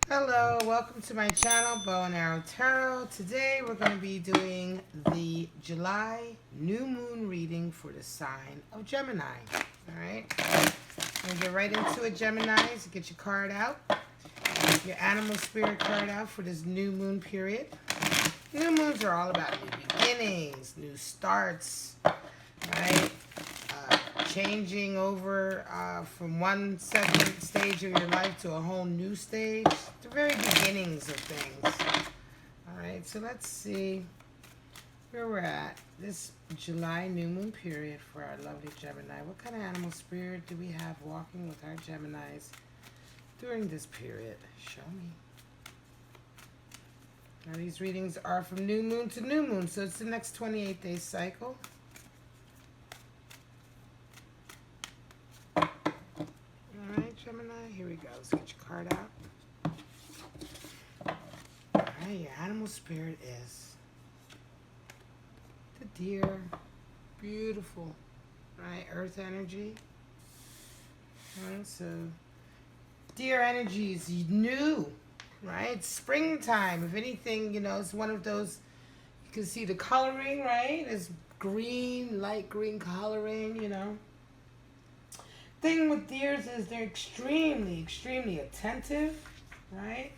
Hello, welcome to my channel, Bow and Arrow Tarot. Today we're going to be doing the July new moon reading for the sign of Gemini. Alright, I'm going to get right into it, Gemini. So get your card out, your animal spirit card out for this new moon period. New moons are all about new beginnings, new starts, right? Changing over from one second stage of your life to a whole new stage. The very beginnings of things. Alright, so let's see where we're at. This July new moon period for our lovely Gemini. What kind of animal spirit do we have walking with our Geminis during this period? Show me. Now these readings are from new moon to new moon, so it's the next 28-day cycle. Gemini, here we go. Let's get your card out. Alright, your animal spirit is the deer. Beautiful. Right, earth energy. Alright, so deer energy is new. Right? It's springtime. If anything, you know, it's one of those, you can see the coloring, right? It's green, light green coloring, you know. Thing with deers is they're extremely attentive, right?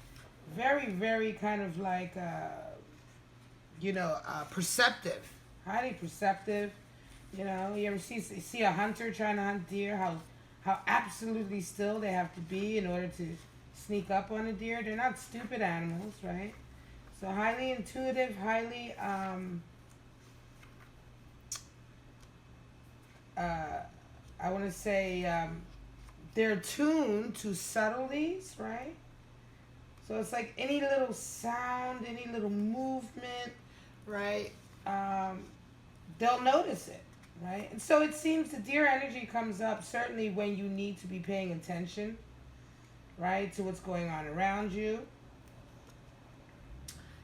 Very kind of like perceptive, highly perceptive. You know, you ever see a hunter trying to hunt deer, how absolutely still they have to be in order to sneak up on a deer. They're not stupid animals, right? So highly intuitive, highly I want to say they're attuned to subtleties, right? So it's like any little sound, any little movement, right? They'll notice it, right? And so it seems the deer energy comes up certainly when you need to be paying attention, right, to what's going on around you.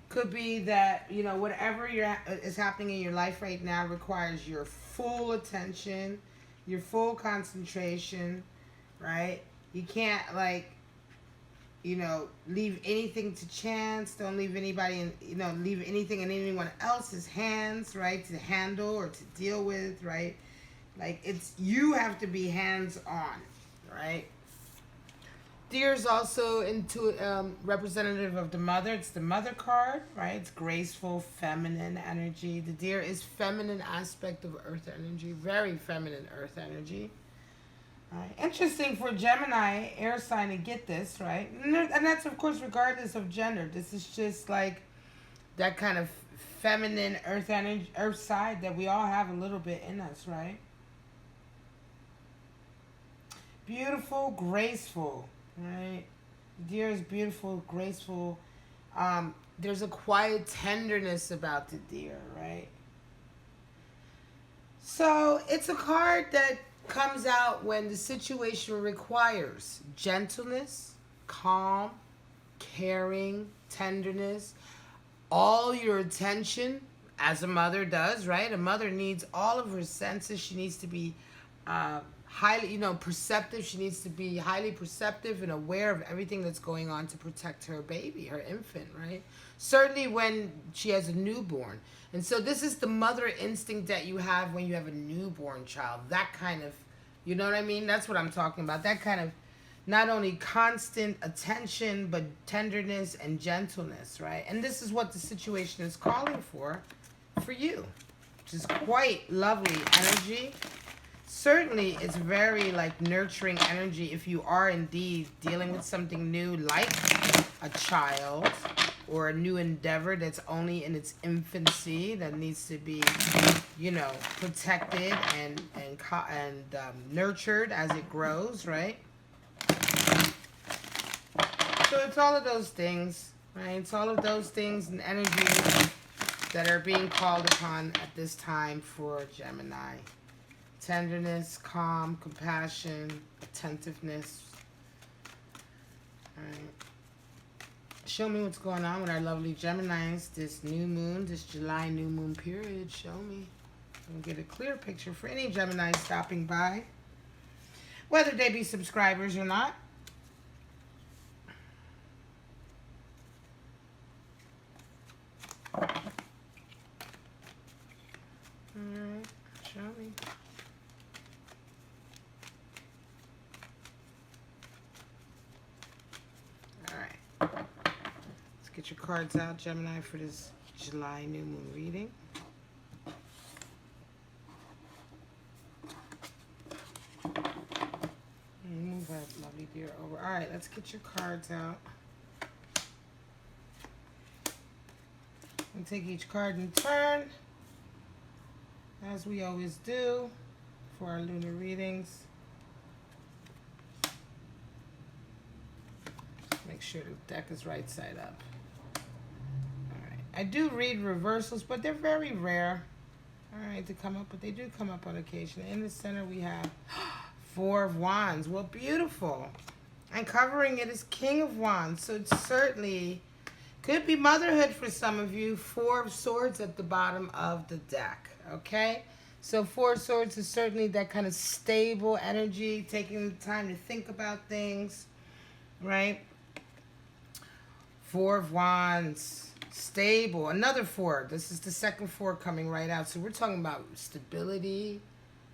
Could be that, you know, whatever is happening in your life right now requires your full attention, your full concentration, right? You can't, like, you know, leave anything to chance. Don't leave anybody in, you know, leave anything in anyone else's hands, right, to handle or to deal with, right? Like, it's, you have to be hands-on, right? Deer is also representative of the mother. It's the mother card, right? It's graceful, feminine energy. The deer is feminine aspect of earth energy. Very feminine earth energy. Right. Interesting for Gemini, air sign, to get this, right? And that's, of course, regardless of gender. This is just like that kind of feminine earth energy, earth side that we all have a little bit in us, right? Beautiful, graceful. Right, deer is beautiful, graceful. There's a quiet tenderness about the deer, right? So it's a card that comes out when the situation requires gentleness, calm, caring, tenderness, all your attention, as a mother does, right? A mother needs all of her senses. She needs to be highly, you know, perceptive. She needs to be highly perceptive and aware of everything that's going on to protect her baby, her infant, right? Certainly when she has a newborn. And so this is the mother instinct that you have when you have a newborn child. That kind of, you know what I mean? That's what I'm talking about. That kind of not only constant attention, but tenderness and gentleness, right? And this is what the situation is calling for you, which is quite lovely energy. Certainly, it's very, like, nurturing energy if you are indeed dealing with something new, like a child or a new endeavor that's only in its infancy, that needs to be, you know, protected and nurtured as it grows, right? So it's all of those things, right? It's all of those things and energies that are being called upon at this time for Gemini. Tenderness, calm, compassion, attentiveness. All right. Show me what's going on with our lovely Geminis this new moon, this July new moon period. Show me. We'll get a clear picture for any Geminis stopping by, whether they be subscribers or not. get your cards out, Gemini, for this July new moon reading. Move that lovely deer over. All right, let's get your cards out. And take each card in turn, as we always do for our lunar readings. Make sure the deck is right side up. All right. I do read reversals, but they're very rare. All right, to come up, but they do come up on occasion. In the center, we have Four of Wands. Well, beautiful. And covering it is King of Wands. So it certainly could be motherhood for some of you. Four of Swords at the bottom of the deck. Okay? So Four of Swords is certainly that kind of stable energy, taking the time to think about things. Right? Four of Wands. Stable. Another four. This is the second four coming right out. So we're talking about stability.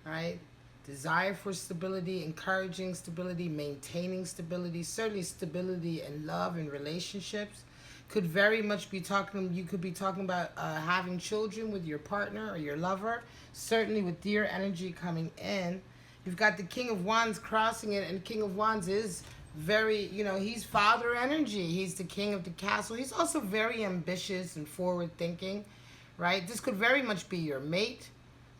Right? Desire for stability, encouraging stability, maintaining stability, certainly stability in love and relationships. Could very much be talking, you could be talking about having children with your partner or your lover, certainly with deer energy coming in. You've got the King of Wands crossing it, and King of Wands is very, you know, he's father energy. He's the king of the castle. He's also very ambitious and forward thinking, right? This could very much be your mate.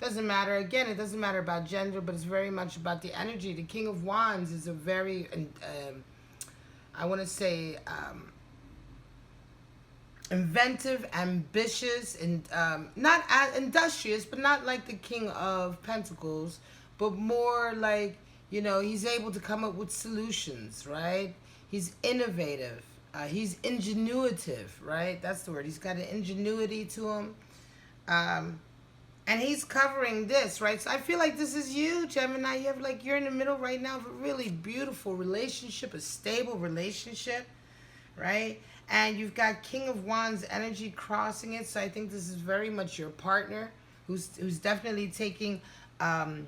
Doesn't matter. Again, it doesn't matter about gender, but it's very much about the energy. The King of Wands is a very, I want to say, inventive, ambitious, and not as industrious, but not like the King of Pentacles, but more like, you know, he's able to come up with solutions, right? He's innovative. He's ingenuitive, right? That's the word. He's got an ingenuity to him. And he's covering this, right? So I feel like this is you, Gemini. You have like, you're in the middle right now of a really beautiful relationship, a stable relationship, right? And you've got King of Wands energy crossing it. So I think this is very much your partner who's definitely taking a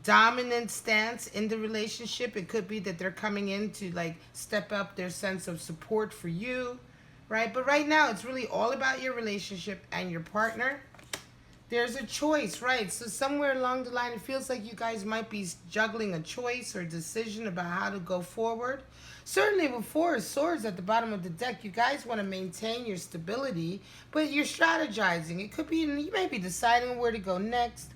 dominant stance in the relationship. It could be that they're coming in to like step up their sense of support for you. Right? But right now, it's really all about your relationship and your partner. There's a choice, right? So somewhere along the line, it feels like you guys might be juggling a choice or decision about how to go forward. Certainly with Four of Swords at the bottom of the deck, you guys want to maintain your stability, but you're strategizing. It could be, you may be deciding where to go next.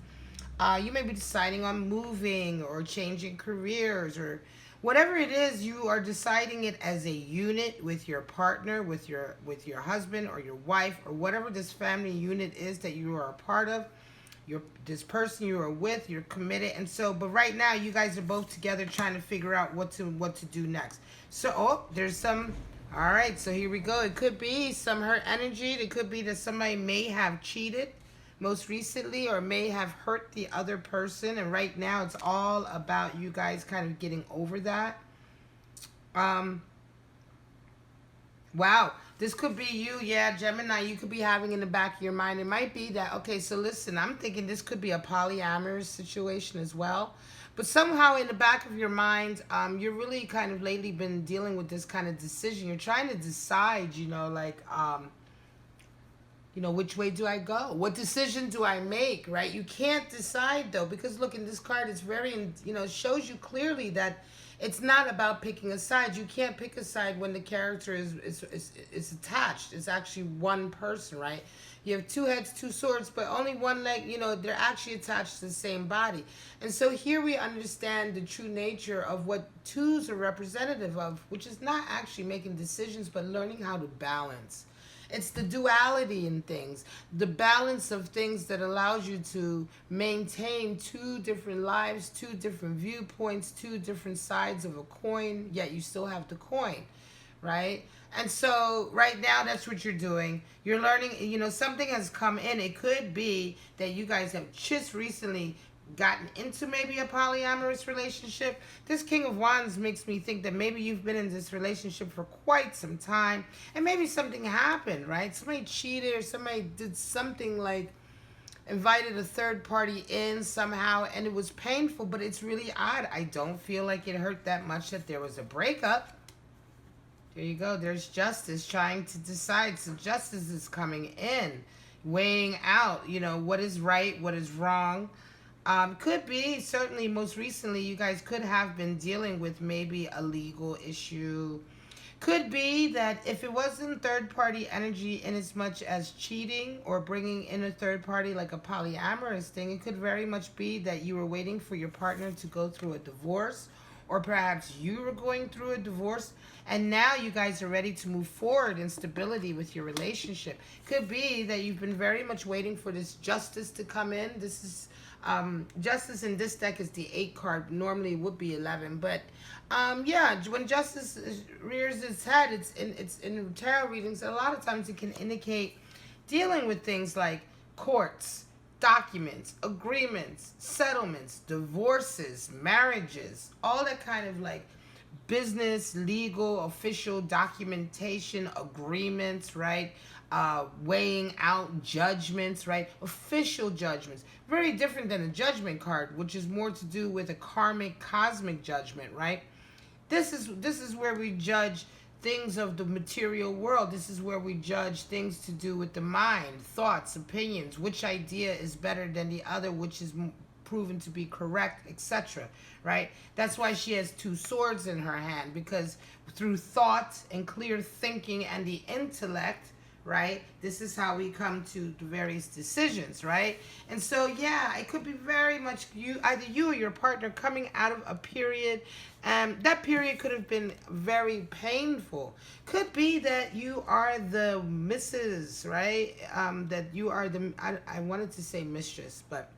You may be deciding on moving or changing careers or whatever it is, you are deciding it as a unit with your partner, with your husband or your wife, or whatever this family unit is that you are a part of. This person you are with, you're committed. And so, but right now you guys are both together trying to figure out what to do next. So, there's some, all right, so here we go. It could be some hurt energy. It could be that somebody may have cheated most recently or may have hurt the other person, and right now it's all about you guys kind of getting over that. Wow, this could be you, yeah, Gemini. You could be having in the back of your mind, it might be that, okay, so listen, I'm thinking this could be a polyamorous situation as well, but somehow in the back of your mind, you're really kind of lately been dealing with this kind of decision. You're trying to decide, you know, like you know, which way do I go? What decision do I make, right? You can't decide, though, because look, in this card, it's very, you know, it shows you clearly that it's not about picking a side. You can't pick a side when the character is attached. It's actually one person, right? You have two heads, two swords, but only one leg, you know, they're actually attached to the same body. And so here we understand the true nature of what twos are representative of, which is not actually making decisions, but learning how to balance. It's the duality in things, the balance of things that allows you to maintain two different lives, two different viewpoints, two different sides of a coin, yet you still have the coin, right? And so right now, that's what you're doing. You're learning, you know, something has come in. It could be that you guys have just recently gotten into maybe a polyamorous relationship. This King of Wands makes me think that maybe you've been in this relationship for quite some time, and maybe something happened, right? Somebody cheated, or somebody did something like invited a third party in somehow, and it was painful, but it's really odd. I don't feel like it hurt that much that there was a breakup. There you go. There's justice trying to decide. So justice is coming in, weighing out, what is right, what is wrong. Could be, certainly, most recently, you guys could have been dealing with maybe a legal issue. Could be that if it wasn't third party energy in as much as cheating or bringing in a third party like a polyamorous thing, it could very much be that you were waiting for your partner to go through a divorce, or perhaps you were going through a divorce and now you guys are ready to move forward in stability with your relationship. Could be that you've been very much waiting for this justice to come in. This is justice in this deck is the 8 card. Normally it would be 11, but yeah, when justice rears its head, it's in tarot readings. A lot of times it can indicate dealing with things like courts, documents, agreements, settlements, divorces, marriages, all that kind of like business, legal, official documentation, agreements, right? Weighing out judgments, right? Official judgments. Very different than a judgment card, which is more to do with a karmic, cosmic judgment, right? This is where we judge things of the material world. This is where we judge things to do with the mind, thoughts, opinions, which idea is better than the other, which is proven to be correct, etc. Right? That's why she has 2 swords in her hand, because through thought and clear thinking and the intellect, right, this is how we come to the various decisions, right? And so, yeah, it could be very much either you or your partner coming out of a period. That period could have been very painful. Could be that you are the missus, right? That you are the, I wanted to say mistress, but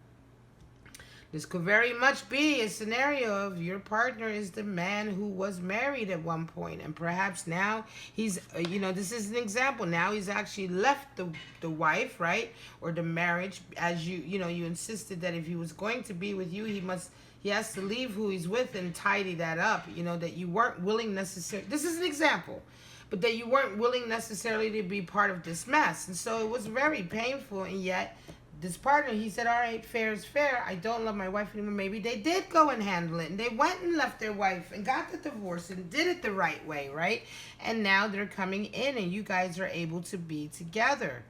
this could very much be a scenario of your partner is the man who was married at one point, and perhaps now he's, this is an example. Now he's actually left the wife, right, or the marriage, as you insisted that if he was going to be with you, he has to leave who he's with and tidy that up. That you weren't willing necessarily. This is an example. But that you weren't willing necessarily to be part of this mess, and so it was very painful, and yet this partner, he said, all right, fair is fair. I don't love my wife anymore. Maybe they did go and handle it, and they went and left their wife and got the divorce and did it the right way, right? And now they're coming in, and you guys are able to be together.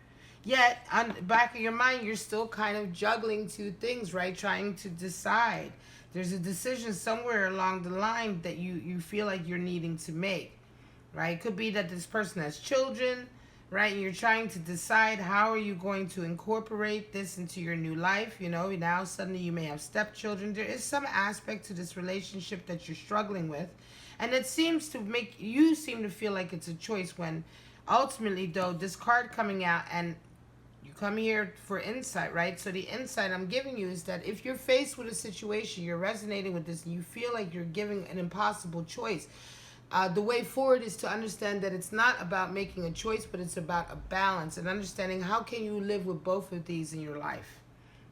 Yet, on the back of your mind, you're still kind of juggling 2 things, right? Trying to decide. There's a decision somewhere along the line that you feel like you're needing to make, right? It could be that this person has children, right? And you're trying to decide how are you going to incorporate this into your new life. Now suddenly you may have stepchildren. There is some aspect to this relationship that you're struggling with, and it seems to make you seem to feel like it's a choice, when ultimately, though, this card coming out, and you come here for insight, right? So the insight I'm giving you is that if you're faced with a situation, you're resonating with this, and you feel like you're giving an impossible choice, the way forward is to understand that it's not about making a choice, but it's about a balance, and understanding how can you live with both of these in your life,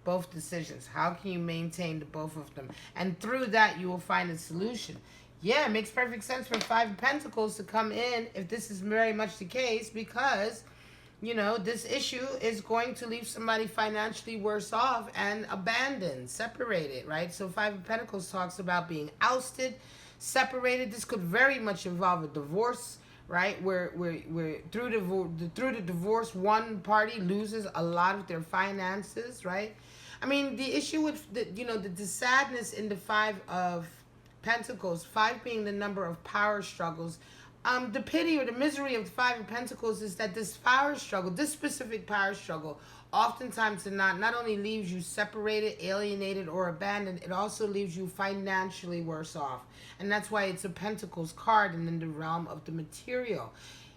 both decisions. How can you maintain the both of them? And through that, you will find a solution. Yeah, it makes perfect sense for 5 of Pentacles to come in if this is very much the case, because, this issue is going to leave somebody financially worse off and abandoned, separated, right? So 5 of Pentacles talks about being ousted, separated. This could very much involve a divorce, right? Where through the divorce, one party loses a lot of their finances, right? I mean, the issue with the sadness in the 5 of Pentacles, 5 being the number of power struggles. The pity or the misery of the 5 of Pentacles is that this power struggle, this specific power struggle, oftentimes not only leaves you separated, alienated, or abandoned, it also leaves you financially worse off. And that's why it's a Pentacles card and in the realm of the material,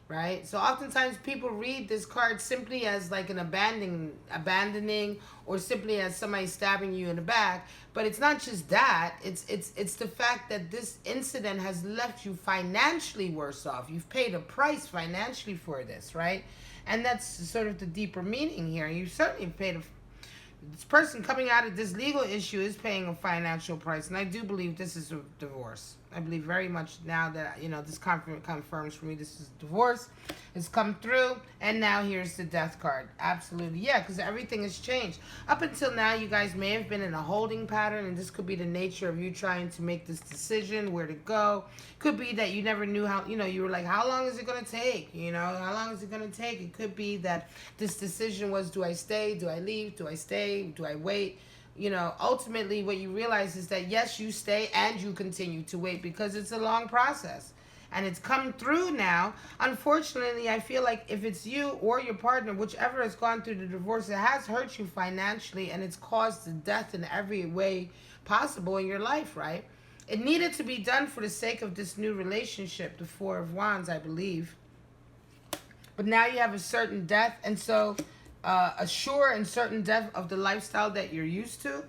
right? So oftentimes people read this card simply as like an abandoning, or simply as somebody stabbing you in the back. But it's not just that. It's the fact that this incident has left you financially worse off. You've paid a price financially for this, right? And that's sort of the deeper meaning here. You certainly paid this person coming out of this legal issue is paying a financial price. And I do believe this is a divorce. I believe very much now that, this confirms for me this is divorce. It's come through, and now here's the death card. Absolutely, yeah, because everything has changed. Up until now, you guys may have been in a holding pattern, and this could be the nature of you trying to make this decision, where to go. Could be that you never knew how, you were like, how long is it going to take? How long is it going to take? It could be that this decision was, do I stay? Do I leave? Do I stay? Do I wait? Ultimately what you realize is that yes, you stay and you continue to wait because it's a long process. And it's come through now. Unfortunately, I feel like if it's you or your partner, whichever has gone through the divorce, it has hurt you financially and it's caused the death in every way possible in your life, right? It needed to be done for the sake of this new relationship, the Four of Wands, I believe. But now you have a certain death, and so a sure and certain death of the lifestyle that you're used to.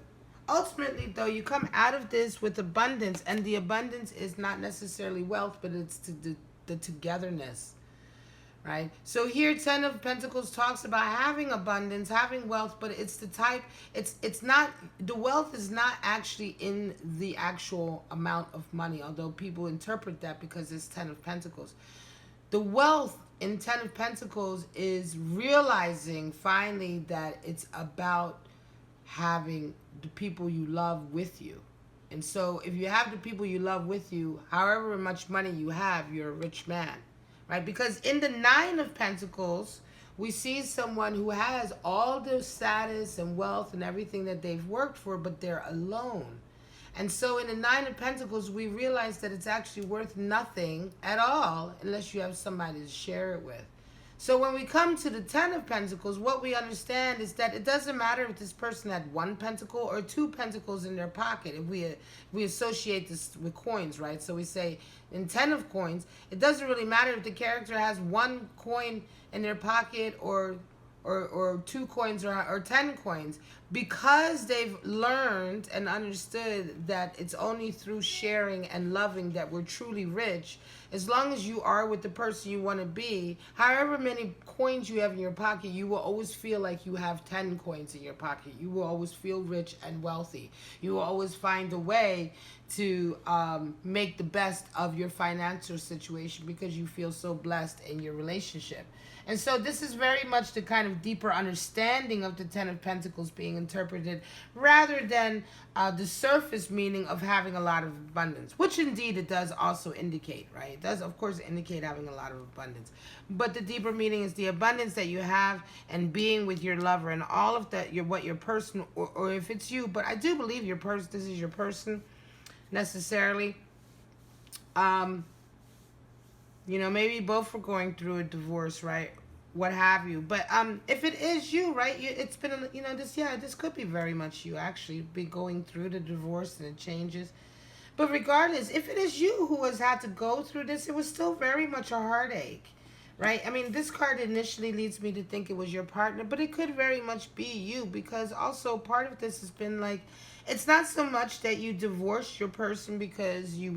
Ultimately, though, you come out of this with abundance, and the abundance is not necessarily wealth, but it's the togetherness, right? So here, Ten of Pentacles talks about having abundance, having wealth, but it's the type, it's not, the wealth is not actually in the actual amount of money, although people interpret that because it's Ten of Pentacles. The wealth in Ten of Pentacles is realizing finally that it's about having the people you love with you. And so if you have the people you love with you, however much money you have, you're a rich man, right? Because in the Nine of Pentacles, we see someone who has all the status and wealth and everything that they've worked for, but they're alone. And so in the Nine of Pentacles, we realize that it's actually worth nothing at all unless you have somebody to share it with. So when we come to the Ten of Pentacles, what we understand is that it doesn't matter if this person had one pentacle or two pentacles in their pocket. If we associate this with coins, right? So we say in Ten of Coins, it doesn't really matter if the character has one coin in their pocket or two coins or 10 coins, because they've learned and understood that it's only through sharing and loving that we're truly rich. As long as you are with the person you want to be, however many coins you have in your pocket, you will always feel like you have 10 coins in your pocket. You will always feel rich and wealthy. You will always find a way to make the best of your financial situation because you feel so blessed in your relationship. And so this is very much the kind of deeper understanding of the Ten of Pentacles being interpreted rather than the surface meaning of having a lot of abundance, which indeed it does also indicate, right? It does, of course, indicate having a lot of abundance. But the deeper meaning is the abundance that you have and being with your lover and all of that, what your person, or if it's you, but I do believe your person, this is your person necessarily. Maybe both are going through a divorce, right? What have you. But if it is you, right, it's been, this could be very much you actually be going through the divorce and the changes. But regardless, if it is you who has had to go through this, it was still very much a heartache, right? I mean, this card initially leads me to think it was your partner, but it could very much be you, because also part of this has been like, it's not so much that you divorced your person because you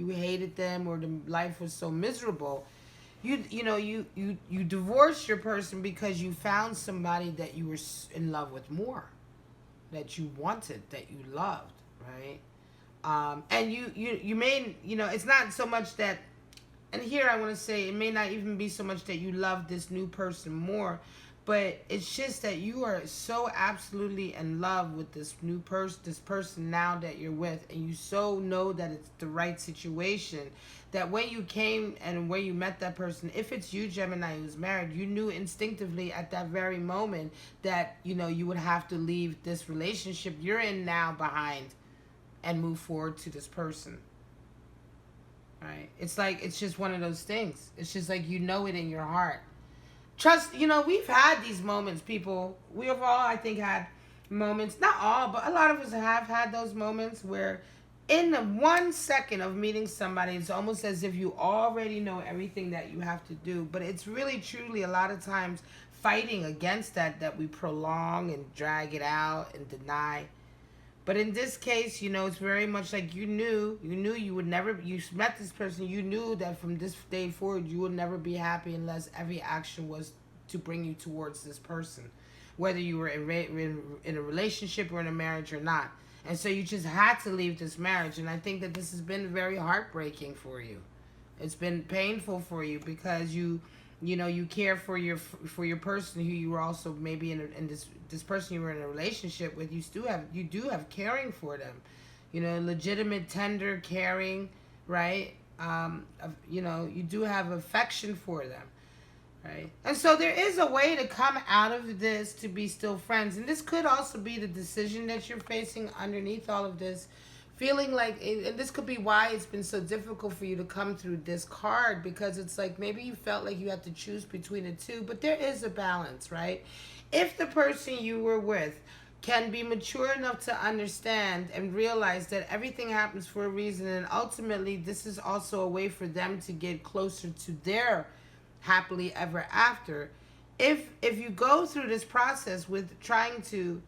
hated them or the life was so miserable. You divorced your person because you found somebody that you were in love with more, that you wanted, that you loved, right? And you may, it's not so much that, and here I want to say it may not even be so much that you love this new person more, but it's just that you are so absolutely in love with this new person, this person now that you're with, and you so know that it's the right situation, that when you came and when you met that person, if it's you, Gemini, who's married, you knew instinctively at that very moment that, you would have to leave this relationship you're in now behind and move forward to this person. Right? It's like, it's just one of those things. It's just like, it in your heart. Trust, we've had these moments, people. We have all, I think, had moments, not all, but a lot of us have had those moments where in the 1 second of meeting somebody, it's almost as if you already know everything that you have to do. But it's really, truly, a lot of times fighting against that we prolong and drag it out and deny. But in this case, it's very much like you knew you would never, you met this person, you knew that from this day forward, you would never be happy unless every action was to bring you towards this person, whether you were in a relationship or in a marriage or not. And so you just had to leave this marriage. And I think that this has been very heartbreaking for you. It's been painful for you because you care for your person who you were also maybe in this person you were in a relationship with. You do have caring for them, legitimate, tender, caring, right? You do have affection for them, right? And so there is a way to come out of this to be still friends. And this could also be the decision that you're facing underneath all of this, feeling like, and this could be why it's been so difficult for you to come through this card, because it's like maybe you felt like you had to choose between the two, but there is a balance, right? If the person you were with can be mature enough to understand and realize that everything happens for a reason, and ultimately this is also a way for them to get closer to their happily ever after. If you go through this process with trying to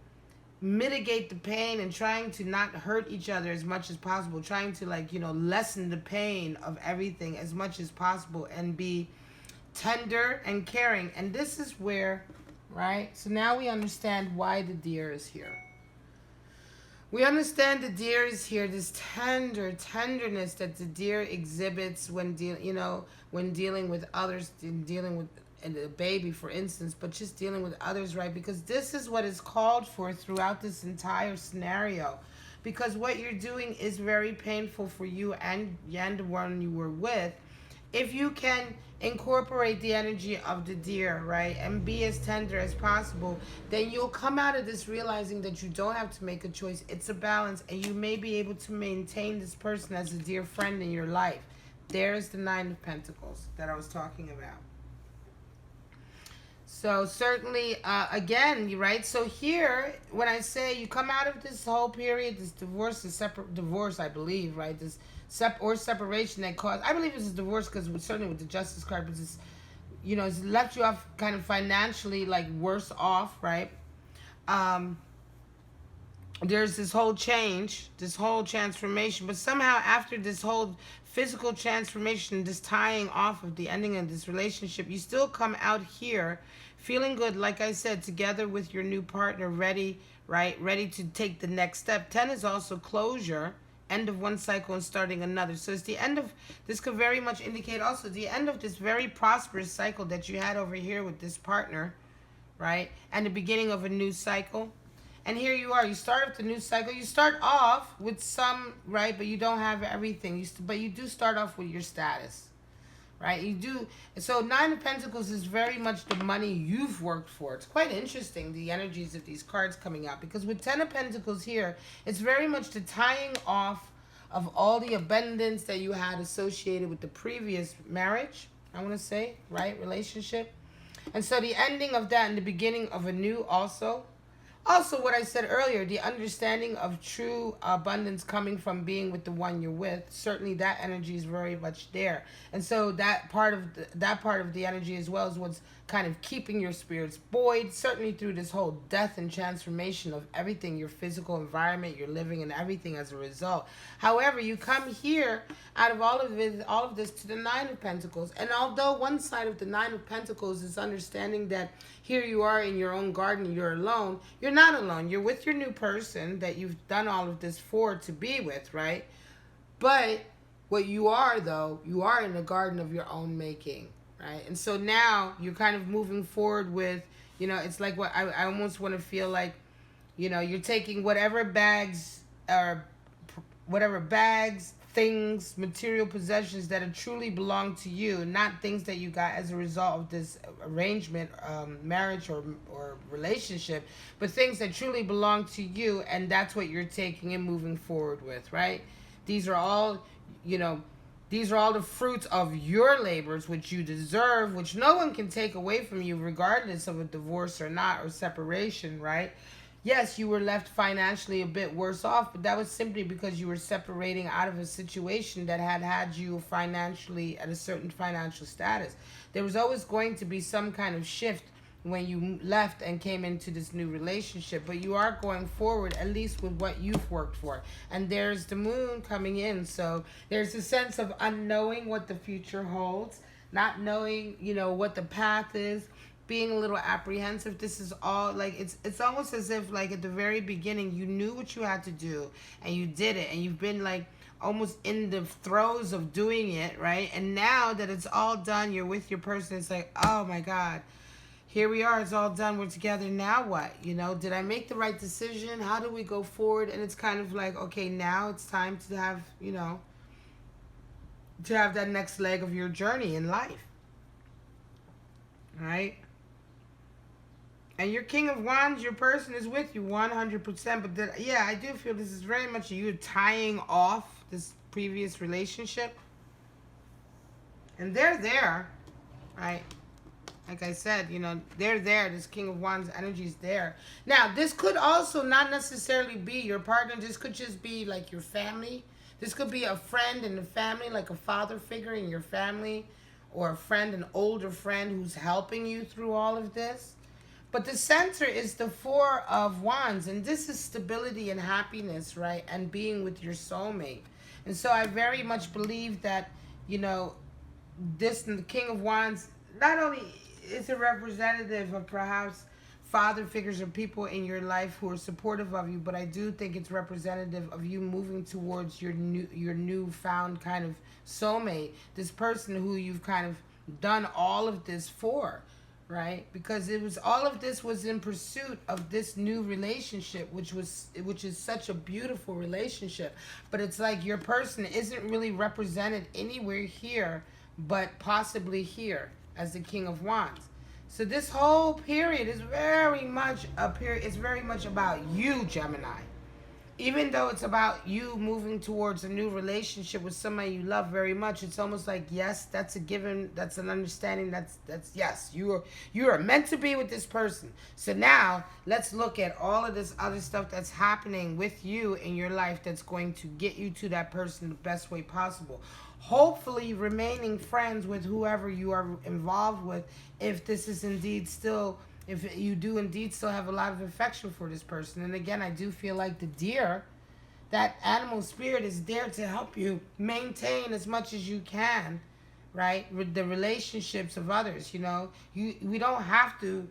mitigate the pain and trying to not hurt each other as much as possible, trying to lessen the pain of everything as much as possible and be tender and caring. And this is where, right? So now we understand why the deer is here. We understand the deer is here, this tenderness that the deer exhibits when dealing with others, dealing with a baby, for instance, but just dealing with others, right? Because this is what is called for throughout this entire scenario. Because what you're doing is very painful for you and the one you were with. If you can incorporate the energy of the deer, right, and be as tender as possible, then you'll come out of this realizing that you don't have to make a choice. It's a balance, and you may be able to maintain this person as a dear friend in your life. There's the Nine of Pentacles that I was talking about. So certainly, again, right? So here, when I say you come out of this whole period, this divorce, this separate divorce, I believe, right? This separation that caused, I believe it's a divorce because certainly with the Justice card, but it's left you off kind of financially worse off, right? There's this whole change, this whole transformation, but somehow after this whole physical transformation, this tying off of the ending of this relationship, you still come out here feeling good, like I said, together with your new partner, ready, right? Ready to take the next step. 10 is also closure, end of one cycle and starting another. So it's the end of, this could very much indicate also the end of this very prosperous cycle that you had over here with this partner, right? And the beginning of a new cycle. And here you are, you start off the new cycle. You start off with some, right, but you don't have everything. But you do start off with your status, right? You do. So Nine of Pentacles is very much the money you've worked for. It's quite interesting, the energies of these cards coming out. Because with 10 of Pentacles here, it's very much the tying off of all the abundance that you had associated with the previous marriage, I want to say, right, relationship. And so the ending of that and the beginning of a new also. Also, what I said earlier, the understanding of true abundance coming from being with the one you're with, certainly that energy is very much there. And so that part of the energy as well is what's kind of keeping your spirits buoyed, certainly through this whole death and transformation of everything, your physical environment, your living, and everything as a result. However, you come here out of all of this to the Nine of Pentacles. And although one side of the Nine of Pentacles is understanding that here you are in your own garden, you're alone, you're not alone. You're with your new person that you've done all of this for to be with, right? But what you are, though, you are in the garden of your own making, right? And so now you're kind of moving forward with, it's like what I almost want to feel like, you're taking whatever bags, things, material possessions that truly belong to you, not things that you got as a result of this arrangement, marriage or relationship, but things that truly belong to you, and that's what you're taking and moving forward with, right? These are all, these are all the fruits of your labors, which you deserve, which no one can take away from you, regardless of a divorce or not, or separation, right? Yes, you were left financially a bit worse off, but that was simply because you were separating out of a situation that had you financially at a certain financial status. There was always going to be some kind of shift when you left and came into this new relationship, but you are going forward, at least with what you've worked for. And there's the moon coming in, so there's a sense of unknowing what the future holds, not knowing, what the path is, being a little apprehensive. This is all like it's almost as if like at the very beginning you knew what you had to do and you did it, and you've been like almost in the throes of doing it, right? And now that it's all done, you're with your person, it's like, oh my God, here we are, it's all done, we're together, now what? You know, did I make the right decision? How do we go forward? And it's kind of like, okay, now it's time to have, you know, to have that next leg of your journey in life. Right? And your King of Wands, your person is with you 100%. But yeah, I do feel this is very much you tying off this previous relationship. And they're there, right? Like I said, you know, they're there. This King of Wands energy is there. Now, this could also not necessarily be your partner. This could just be like your family. This could be a friend in the family, like a father figure in your family, or a friend, an older friend who's helping you through all of this. But the center is the Four of Wands, and this is stability and happiness, right? And being with your soulmate. And so I very much believe that, you know, this, the King of Wands, not only is a representative of perhaps father figures or people in your life who are supportive of you, but I do think it's representative of you moving towards your newfound kind of soulmate, this person who you've kind of done all of this for, right? Because it was all of this was in pursuit of this new relationship, which is such a beautiful relationship. But it's like your person isn't really represented anywhere here, but possibly here as the King of Wands. So this whole period is very much a period. It's very much about you, Gemini. Even though it's about you moving towards a new relationship with somebody you love very much, it's almost like, yes, that's a given, that's an understanding, that's yes, you are meant to be with this person. So now let's look at all of this other stuff that's happening with you in your life that's going to get you to that person the best way possible. Hopefully remaining friends with whoever you are involved with, if this is indeed still, if you do indeed still have a lot of affection for this person. And again, I do feel like the deer, that animal spirit, is there to help you maintain as much as you can, right, with the relationships of others. You know, we don't have to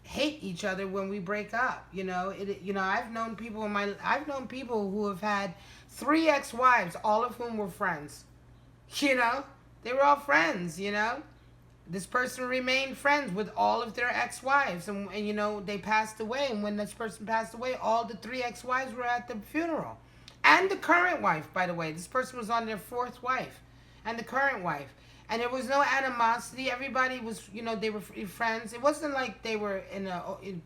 hate each other when we break up. You know, I've known people who have had 3 ex-wives, all of whom were friends. You know, they were all friends. You know, this person remained friends with all of their ex-wives, and you know, they passed away. And when this person passed away, all the 3 ex-wives were at the funeral, and the current wife. By the way, this person was on their 4th wife, and the current wife. And there was no animosity. Everybody was, you know, they were friends. It wasn't like they were in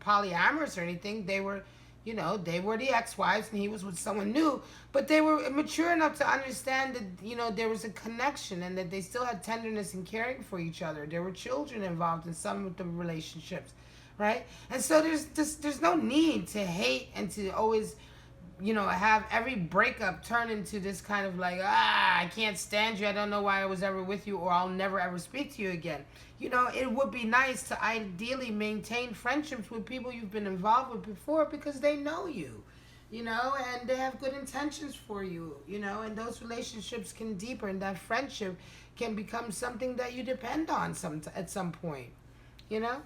polyamorous or anything. They were, you know, they were the ex-wives and he was with someone new. But they were mature enough to understand that, you know, there was a connection and that they still had tenderness and caring for each other. There were children involved in some of the relationships, right? And so there's no need to hate and to always, you know, have every breakup turn into this kind of like, I can't stand you, I don't know why I was ever with you, or I'll never ever speak to you again. You know, it would be nice to ideally maintain friendships with people you've been involved with before, because they know you, you know, and they have good intentions for you, you know, and those relationships can deepen, and that friendship can become something that you depend on at some point, you know.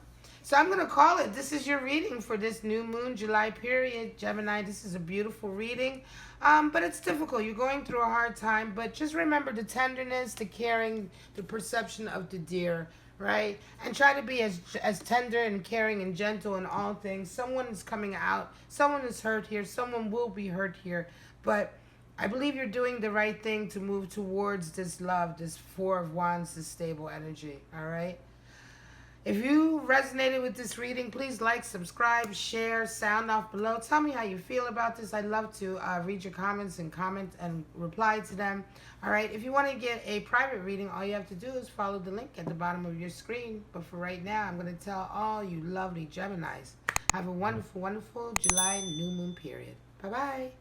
So I'm going to call it. This is your reading for this new moon, July period. Gemini, this is a beautiful reading. But it's difficult. You're going through a hard time. But just remember the tenderness, the caring, the perception of the deer, right? And try to be as tender and caring and gentle in all things. Someone is coming out. Someone is hurt here. Someone will be hurt here. But I believe you're doing the right thing to move towards this love, this 4 of Wands, this stable energy, all right? If you resonated with this reading, please like, subscribe, share, sound off below. Tell me how you feel about this. I'd love to read your comments and comment and reply to them. All right. If you want to get a private reading, all you have to do is follow the link at the bottom of your screen. But for right now, I'm going to tell all you lovely Geminis, have a wonderful, wonderful July new moon period. Bye-bye.